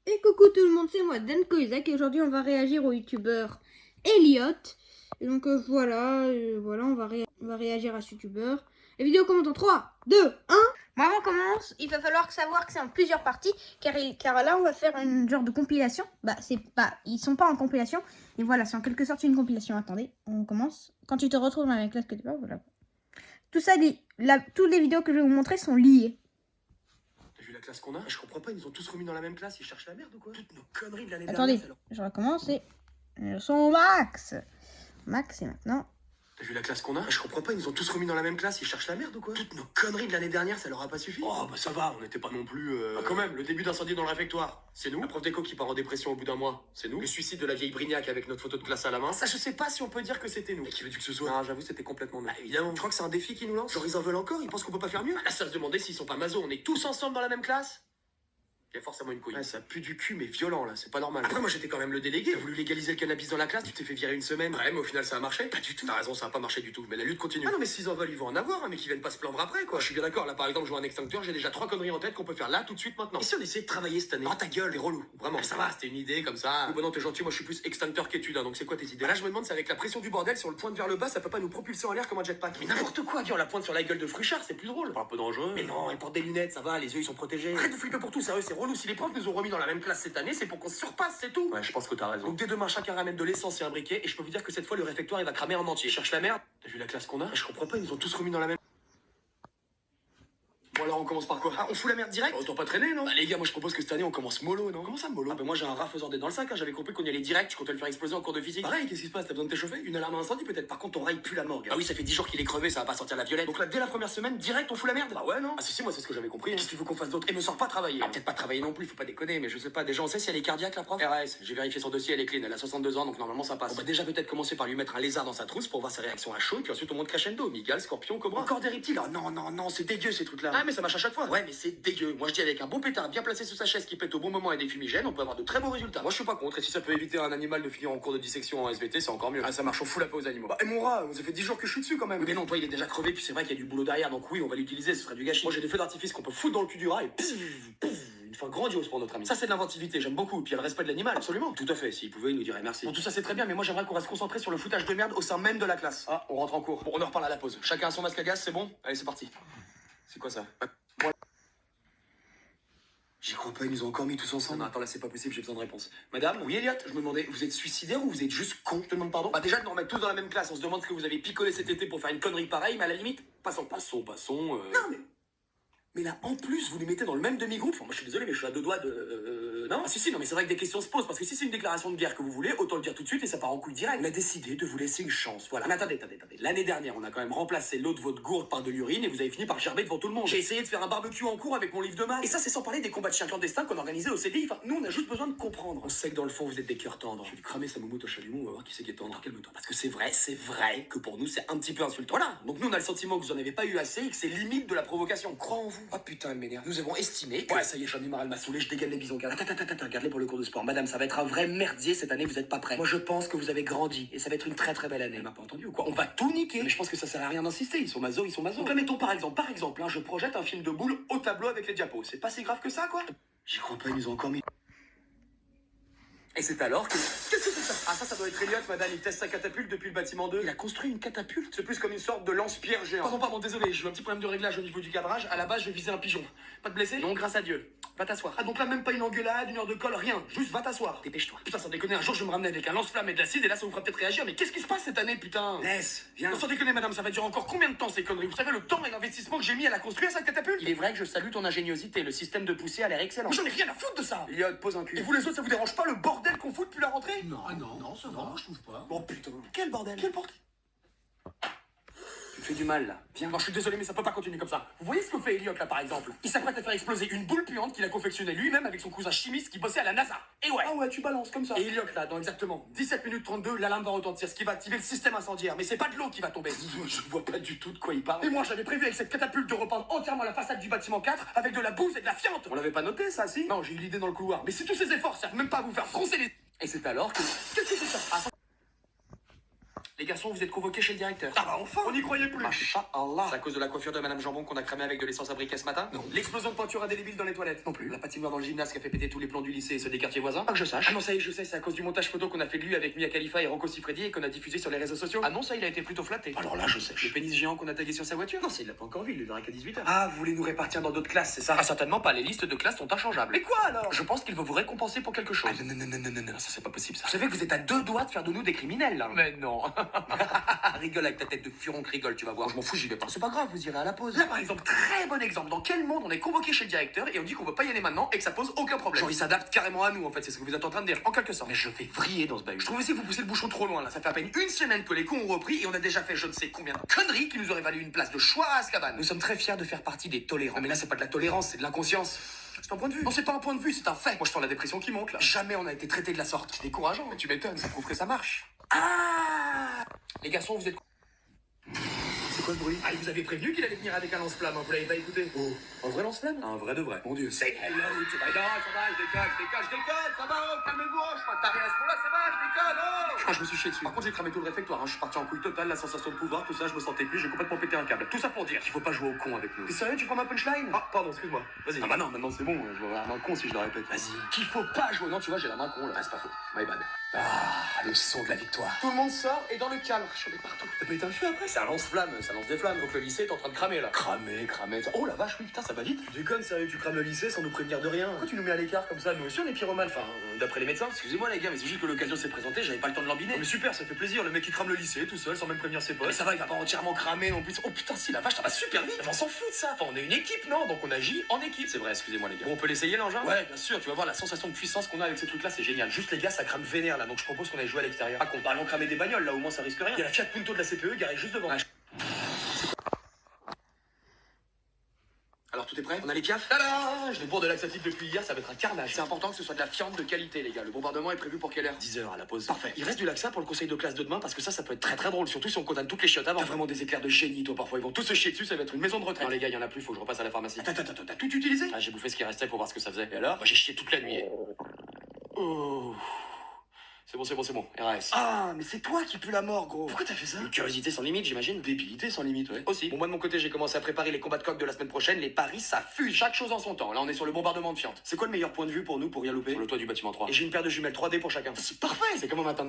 Et coucou tout le monde, c'est moi Dan Koizak et aujourd'hui on va réagir au youtubeur Elliot. Et donc voilà, on va réagir à ce youtubeur. La vidéo commence en 3, 2, 1. Bon, avant on commence, il va falloir savoir que c'est en plusieurs parties car là on va faire une genre de compilation. Ils sont pas en compilation, et voilà, c'est en quelque sorte une compilation. Attendez, on commence. Quand tu te retrouves dans la classe que tu vois, voilà. Tout ça, toutes les vidéos que je vais vous montrer sont liées. T'as vu la classe qu'on a? Je comprends pas, ils nous ont tous remis dans la même classe, ils cherchent la merde ou quoi? Toutes nos conneries de l'année Attendez, dernière. je recommence et le son max. Max, c'est maintenant. T'as vu la classe qu'on a? Je comprends pas, ils nous ont tous remis dans la même classe, ils cherchent la merde ou quoi? Toutes nos conneries de l'année dernière, ça leur a pas suffi? Oh bah ça va, on n'était pas non plus... Ah, quand même, le début d'incendie dans le réfectoire, c'est nous. La prof d'éco qui part en dépression au bout d'un mois, c'est nous. Le suicide de la vieille Brignac avec notre photo de classe à la main, ça je sais pas si on peut dire que c'était nous. Et qui veux-tu que ce soit? Ah, j'avoue, c'était complètement nous. Bah évidemment. Je crois que c'est un défi qui nous lance. Genre ils en veulent encore, ils pensent qu'on peut pas faire mieux. Là ça se demandait s'ils sont pas maso, on est tous ensemble dans la même classe. Il y a forcément une couille. Ouais, ça pue du cul, mais violent, là, c'est pas normal. Après, moi, j'étais quand même le délégué. T'as voulu légaliser le cannabis dans la classe, tu t'es fait virer une semaine. Ouais, mais au final, ça a marché. Pas du tout. T'as raison, ça a pas marché du tout. Mais la lutte continue. Ah non, mais s'ils en veulent, ils vont en avoir, hein, mais qu'ils viennent pas se plaindre après, quoi. Je suis bien d'accord. Là, par exemple, je vois un extincteur, j'ai déjà 3 conneries en tête qu'on peut faire là, tout de suite, maintenant. Et si on essayait de travailler cette année? Oh, ta gueule, t'es relou. Vraiment. Ça va, c'était une idée comme ça. Bon, non, t'es gentil, moi, je suis plus extincteur qu'étude, hein, donc c'est quoi tes idées? Là, je me demande, c'est avec la pression du bordel, si on le pointe vers le bas, ça peut pas nous propulser en l'air comme un jetpack. Mais n'importe quoi, viens, on la pointe sur la gueule de Fruchard, c'est plus drôle. Pas un peu dangereux. Mais non, elle porte des lunettes, ça va, les yeux, ils sont protégés. Arrête de flipper pour tout, sérieux, c'est relou. Si les profs nous ont remis dans la même classe cette année, c'est pour qu'on se surpasse, c'est tout. Ouais, je pense que t'as raison. Donc dès demain, chacun ramène de l'essence et un briquet, et je peux vous dire que cette fois, le réfectoire, il va cramer en entier. Cherche la merde. T'as vu la classe qu'on a? Je comprends pas, ils nous ont tous remis dans la même... Bon alors on commence par quoi? Ah, on fout la merde direct? Autant pas traîner, non? Bah les gars, moi je propose que cette année on commence mollo, non? Comment ça mollo? Ah bah moi j'ai un rat faisant des dans le sac, hein. J'avais compris qu'on y allait direct, je comptais le faire exploser en cours de physique. Pareil, qu'est-ce qui se passe? T'as besoin de t'échauffer? Une alarme à incendie peut-être? Par contre ton rail pue la morgue. Ah oui, ça fait 10 jours qu'il est crevé, ça va pas sortir la violette. Donc là dès la première semaine, direct on fout la merde? Bah ouais non? Ah si moi c'est ce que j'avais compris. Qu'est-ce que tu veux qu'on fasse d'autre? Et me sors pas travailler. Ah peut-être pas travailler non plus, faut pas déconner, mais je sais pas, déjà on sait si elle est cardiaque la prof? RS, j'ai vérifié son dossier, elle est clean, elle a 62 ans donc normalement ça passe. On va déjà peut-être commencer par lui mettre un lézard dans sa trousse pour voir sa réaction à chaud, et puis ensuite on monte crescendo, Miguel, scorpion, cobra. Encore des reptiles? Oh non, c'est dégueu ces trucs là. Ah mais ça marche à chaque fois. Ouais mais c'est dégueu. Moi je dis avec un bon pétard bien placé sous sa chaise qui pète au bon moment et des fumigènes, on peut avoir de très beaux résultats. Moi je suis pas contre, et si ça peut éviter un animal de finir en cours de dissection en SVT, c'est encore mieux. Ah ça marche, on fout la paix aux animaux. Bah et mon rat, ça fait 10 jours que je suis dessus quand même. Mais non, toi il est déjà crevé, puis c'est vrai qu'il y a du boulot derrière, donc oui on va l'utiliser, ce serait du gâchis. Moi j'ai des feux d'artifice qu'on peut foutre dans le cul du rat et une fin grandiose pour notre ami. Ça c'est de l'inventivité, j'aime beaucoup, et puis il y a le respect de l'animal, absolument. Tout à fait, s'il pouvait il nous dirait merci. Bon tout ça c'est très bien, mais moi j'aimerais qu'on reste concentré sur le foutage de merde au sein même de la classe. Ah, on rentre en cours. Bon, on en reparle à la pause. Chacun a son masque à gaz, c'est bon? Allez c'est parti. C'est quoi ça? J'y crois pas, ils nous ont encore mis tous ensemble. Non, attends, là c'est pas possible, j'ai besoin de réponse. Madame? Oui, Elliot? Je me demandais, vous êtes suicidaire ou vous êtes juste con? Je te demande pardon? Bah déjà de nous remettre tous dans la même classe, on se demande ce que vous avez picolé cet été pour faire une connerie pareille, mais à la limite, passons. Non mais là, en plus, vous les mettez dans le même demi-groupe. Enfin, moi, je suis désolé, mais je suis à 2 doigts de... Non? Ah, si, non, mais c'est vrai que des questions se posent, parce que si c'est une déclaration de guerre que vous voulez, autant le dire tout de suite et ça part en couille direct. On a décidé de vous laisser une chance, voilà. Mais attendez. L'année dernière, on a quand même remplacé l'eau de votre gourde par de l'urine et vous avez fini par gerber devant tout le monde. J'ai essayé de faire un barbecue en cours avec mon livre de maths. Et ça, c'est sans parler des combats de chiens clandestins qu'on organisait au CDI. Enfin, nous, on a juste besoin de comprendre. On sait que dans le fond, vous êtes des cœurs tendres. Je vais lui cramer sa moumoute au chalumeau, on va voir qui c'est qui est tendre. Calme-toi. Parce que c'est vrai que pour nous, c'est un petit peu insultant. Voilà. Donc nous, on a le sentiment que vous en avez pas eu assez et que c'est limite de la provocation. On croit en vous. Oh putain, elle m'énerve. Nous avons estimé que... Ouais, ça y est, j'en ai marre, elle m'a saoulé, je dégaine les bisons. Attends, garde-les pour le cours de sport. Madame, ça va être un vrai merdier cette année, vous êtes pas prêts. Moi, je pense que vous avez grandi et ça va être une très très belle année. Elle m'a pas entendu ou quoi? On va tout niquer. Mais je pense que ça sert à rien d'insister, ils sont maso. Donc là, mettons par exemple, hein, je projette un film de boule au tableau avec les diapos. C'est pas si grave que ça, quoi? J'y crois pas, ils nous ont encore mis... Et c'est alors que... Qu'est-ce que c'est ça? Ah ça doit être Elliot, madame, il teste sa catapulte depuis le bâtiment 2. Il a construit une catapulte? C'est plus comme une sorte de lance-pierre géant. Pardon, désolé, j'ai eu un petit problème de réglage au niveau du cadrage. À la base, je visais un pigeon. Pas de blessé? Non, grâce à Dieu. Va t'asseoir. Ah donc là, même pas une engueulade, une heure de colle, rien. Juste va t'asseoir. Dépêche-toi. Putain, sans déconner, un jour je vais me ramener avec un lance-flamme et de l'acide et là ça vous fera peut-être réagir. Mais qu'est-ce qui se passe cette année, putain? Laisse, viens. Non, sans déconner, madame, ça va durer encore combien de temps ces conneries? Vous savez le temps et l'investissement que j'ai mis à la construire, cette catapulte? Il est vrai que je salue ton ingéniosité. Le système de poussée a l'air excellent. Mais j'en ai rien à foutre de ça. Elliot, pose un cul. Et vous les autres, ça vous dérange pas le bordel qu'on fout depuis la rentrée? Non, ça va, je trouve pas. Oh putain, quel bordel? Tu me fais du mal là. Viens. Non, je suis désolé, mais ça peut pas continuer comme ça. Vous voyez ce que fait Elliot là par exemple? Il s'apprête à faire exploser une boule puante qu'il a confectionnée lui-même avec son cousin chimiste qui bossait à la NASA. Et ouais. Ah ouais, tu balances comme ça. Et Elliot là, dans exactement 17 minutes 32, l'alarme va retentir, ce qui va activer le système incendiaire. Mais c'est pas de l'eau qui va tomber. Je vois pas du tout de quoi il parle. Et moi j'avais prévu avec cette catapulte de repeindre entièrement la façade du bâtiment 4 avec de la bouse et de la fiente. On l'avait pas noté ça, si? Non, j'ai eu l'idée dans le couloir. Mais si tous ces efforts servent même pas à vous faire froncer les... Et c'est alors que... Qu'est-ce que c'est ça? Ah, Les garçons, vous êtes convoqués chez le directeur. Ah bah enfin, on n'y croyait plus. Masha'Allah. C'est à cause de la coiffure de Madame Jambon qu'on a cramé avec de l'essence à briquet ce matin? Non. L'explosion de peinture indélébile dans les toilettes? Non plus. La patinoire dans le gymnase qui a fait péter tous les plans du lycée et ceux des quartiers voisins? Pas que je sache. Ah non, ça y est, je sais, c'est à cause du montage photo qu'on a fait de lui avec Mia Khalifa et Rocco Siffredi et qu'on a diffusé sur les réseaux sociaux. Ah non, ça, il a été plutôt flatté. Alors là, je sais. Le pénis géant qu'on a tagué sur sa voiture? Non, ça, il l'a pas encore vu, il le verra qu'à 18h. Ah, vous voulez nous répartir dans d'autres classes, c'est ça? Ah, certainement pas, les listes de classes sont inchangeables. Mais quoi alors? Je pense qu'il veut vous récompenser pour quelque chose. Ah non, ça c'est pas possible ça. Vous savez que vous êtes à 2 doigts de faire de nous des criminels, là. Mais non. Rigole avec ta tête de furonque, rigole, tu vas voir. Je m'en fous, j'y vais pas. C'est pas grave, vous irez à la pause. Là, par exemple, très bon exemple. Dans quel monde on est convoqué chez le directeur et on dit qu'on veut pas y aller maintenant et que ça pose aucun problème? Genre, il s'adapte carrément à nous, en fait, c'est ce que vous êtes en train de dire, en quelque sorte. Mais je vais vriller dans ce bahut. Je trouve aussi que vous poussez le bouchon trop loin, là. Ça fait à peine une semaine que les cons ont repris et on a déjà fait je ne sais combien de conneries qui nous auraient valu une place de choix à Azkaban. Nous sommes très fiers de faire partie des tolérants. Non mais là c'est pas de la tolérance, c'est de l'inconscience. C'est un point de vue. Non, c'est pas un point de vue, c'est un fait. Moi, je sens la dépression qui monte, là. Jamais on a été traité de la sorte. C'est décourageant. Mais tu m'étonnes, ça prouve que ça marche. Ah! Les garçons, vous êtes... C'est quoi ce bruit? Ah, il vous avait prévenu qu'il allait venir avec un lance-flamme, hein, vous l'avez pas écouté? Oh, un vrai lance-flamme? Un vrai de vrai. Mon Dieu. Say hello to my dog. Ça va, je déconne, ça va, oh, calmez-vous, je suis pas taré à ce point-là, ça va, je déconne, oh! Ah, je me suis chié dessus. Par contre, j'ai cramé tout le réfectoire, hein. Je suis parti en couille totale, la sensation de pouvoir, tout ça, je me sentais plus, j'ai complètement pété un câble. Tout ça pour dire qu'il faut pas jouer au con avec nous. T'es sérieux, tu prends ma punchline? Ah, pardon, excuse-moi. Vas-y. Ah bah non, maintenant c'est bon, je vais avoir la main con si je le répète. Vas-y. Qu'il faut pas jouer. Non, tu vois, j'ai la main con, là. Ah, c'est pas faux. My bad. Ah, le son de la victoire. Tout le monde sort et dans le calme. J'en ai partout. T'as pas éteint le feu après? Ça lance-flamme, ça lance des flammes. Donc le lycée est en train de cramer là. Cramer. Oh la vache, oui, putain, ça va vite. Tu déconnes, sérieux, tu crames le lycée sans nous prévenir de rien. Pourquoi tu nous mets à l'écart comme ça? Nous aussi on est pyromanes, enfin, d'après les médecins. Excusez-moi les gars, mais c'est juste que l'occasion s'est présentée, j'avais pas le temps de l'embiner. Mais super, ça fait plaisir, le mec qui crame le lycée tout seul sans même prévenir ses potes. Mais ça va, il va pas entièrement cramer non plus. Oh putain, si la vache, ça va super vite. On s'en fout de ça. Enfin, on est une équipe, non? Donc on agit en équipe. C'est vrai, excusez-moi les gars. Bon, on peut l'essayer l'engin? Ouais, bien sûr, tu vas voir la sensation de puissance qu'on a avec ces trucs là, c'est génial. Juste les gars, ça crame vénère là, donc je propose qu'on aille jouer à l'extérieur. Pas qu'on parle en cramer des bagnoles, là au moins ça risque rien. Il y a la Fiat Punto de la CPE garée juste devant. Alors tout est prêt? On a les piafs? Tada! Je les bourre de laxatif depuis hier, ça va être un carnage. C'est important que ce soit de la fiente de qualité les gars. Le bombardement est prévu pour quelle heure? 10h à la pause. Parfait. Il reste du laxa pour le conseil de classe de demain parce que ça peut être très très drôle, surtout si on condamne toutes les chiottes avant. T'as vraiment des éclairs de génie toi parfois, ils vont tous se chier dessus, ça va être une maison de retraite. Non les gars, il y en a plus, faut que je repasse à la pharmacie. Attends, t'as tout utilisé? Ah, j'ai bouffé ce qui restait pour voir ce que ça faisait. Et alors? Moi j'ai chié toute la nuit. Oh. C'est bon, RAS. Ah, mais c'est toi qui pue la mort, gros. Pourquoi t'as fait ça? Une curiosité sans limite, j'imagine. Débilité sans limite, ouais. Aussi. Bon, moi de mon côté, j'ai commencé à préparer les combats de coq de la semaine prochaine. Les paris, ça fuse. Chaque chose en son temps. Là, on est sur le bombardement de fientes. C'est quoi le meilleur point de vue pour nous pour rien louper? Sur le toit du bâtiment 3. Et j'ai une paire de jumelles 3D pour chacun. C'est parfait. C'est comme un matin.